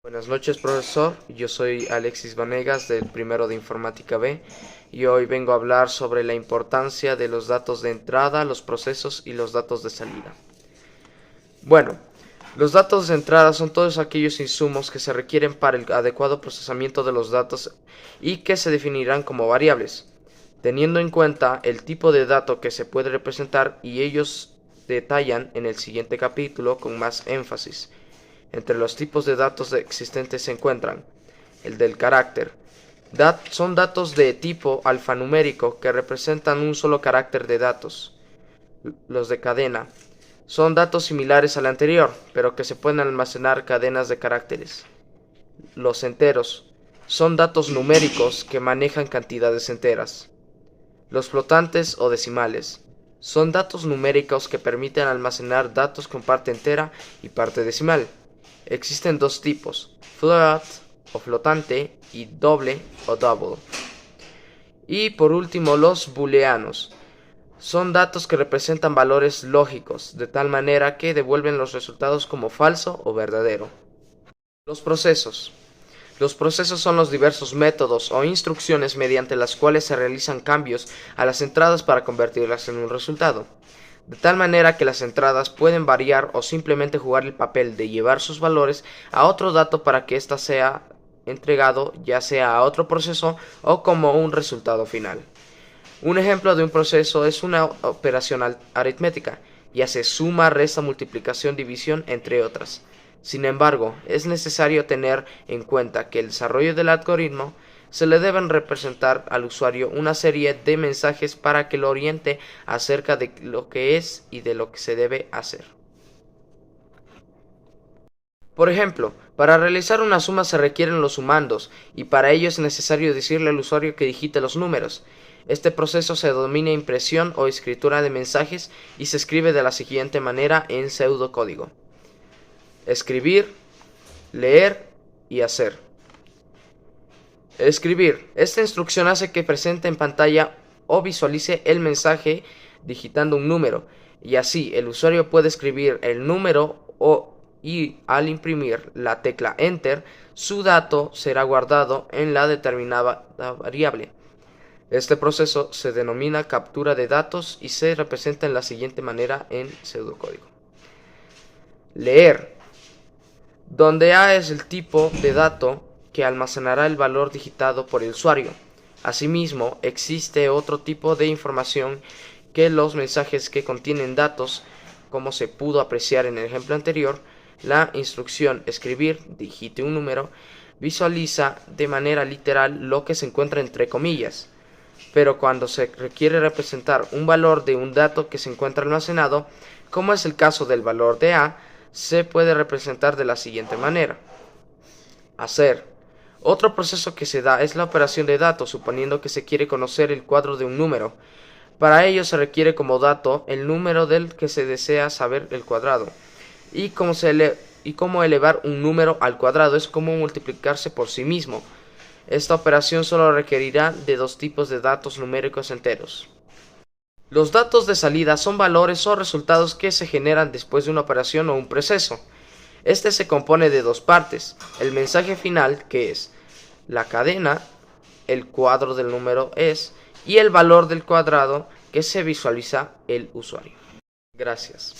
Buenas noches, profesor. Yo soy Alexis Vanegas del primero de Informática B y hoy vengo a hablar sobre la importancia de los datos de entrada, los procesos y los datos de salida. Bueno, los datos de entrada son todos aquellos insumos que se requieren para el adecuado procesamiento de los datos y que se definirán como variables, teniendo en cuenta el tipo de dato que se puede representar, y ellos detallan en el siguiente capítulo con más énfasis. Entre los tipos de datos existentes se encuentran el del carácter. Son datos de tipo alfanumérico que representan un solo carácter de datos. Los de cadena son datos similares al anterior, pero que se pueden almacenar cadenas de caracteres. Los enteros son datos numéricos que manejan cantidades enteras. Los flotantes o decimales son datos numéricos que permiten almacenar datos con parte entera y parte decimal. Existen dos tipos, float o flotante y doble o double. Y por último, los booleanos. Son datos que representan valores lógicos, de tal manera que devuelven los resultados como falso o verdadero. Los procesos. Los procesos son los diversos métodos o instrucciones mediante las cuales se realizan cambios a las entradas para convertirlas en un resultado, de tal manera que las entradas pueden variar o simplemente jugar el papel de llevar sus valores a otro dato para que ésta sea entregado ya sea a otro proceso o como un resultado final. Un ejemplo de un proceso es una operación aritmética, y hace suma, resta, multiplicación, división, entre otras. Sin embargo, es necesario tener en cuenta que el desarrollo del algoritmo se le deben representar al usuario una serie de mensajes para que lo oriente acerca de lo que es y de lo que se debe hacer. Por ejemplo, para realizar una suma se requieren los sumandos, y para ello es necesario decirle al usuario que digite los números. Este proceso se denomina impresión o escritura de mensajes y se escribe de la siguiente manera en pseudocódigo: escribir, leer y hacer. Escribir. Esta instrucción hace que presente en pantalla o visualice el mensaje digitando un número, y así el usuario puede escribir el número y al imprimir la tecla Enter, su dato será guardado en la determinada variable. Este proceso se denomina captura de datos y se representa en la siguiente manera en pseudocódigo: leer, donde A es el tipo de dato que almacenará el valor digitado por el usuario. Asimismo, existe otro tipo de información que los mensajes que contienen datos, como se pudo apreciar en el ejemplo anterior. La instrucción escribir, digite un número, visualiza de manera literal lo que se encuentra entre comillas, pero cuando se requiere representar un valor de un dato que se encuentra almacenado, como es el caso del valor de A, se puede representar de la siguiente manera: hacer. Otro proceso que se da es la operación de datos, suponiendo que se quiere conocer el cuadro de un número. Para ello se requiere como dato el número del que se desea saber el cuadrado. Y como elevar un número al cuadrado es como multiplicarse por sí mismo. Esta operación solo requerirá de dos tipos de datos numéricos enteros. Los datos de salida son valores o resultados que se generan después de una operación o un proceso. Este se compone de dos partes: el mensaje final, que es la cadena, el cuadro del número es, y el valor del cuadrado que se visualiza el usuario. Gracias.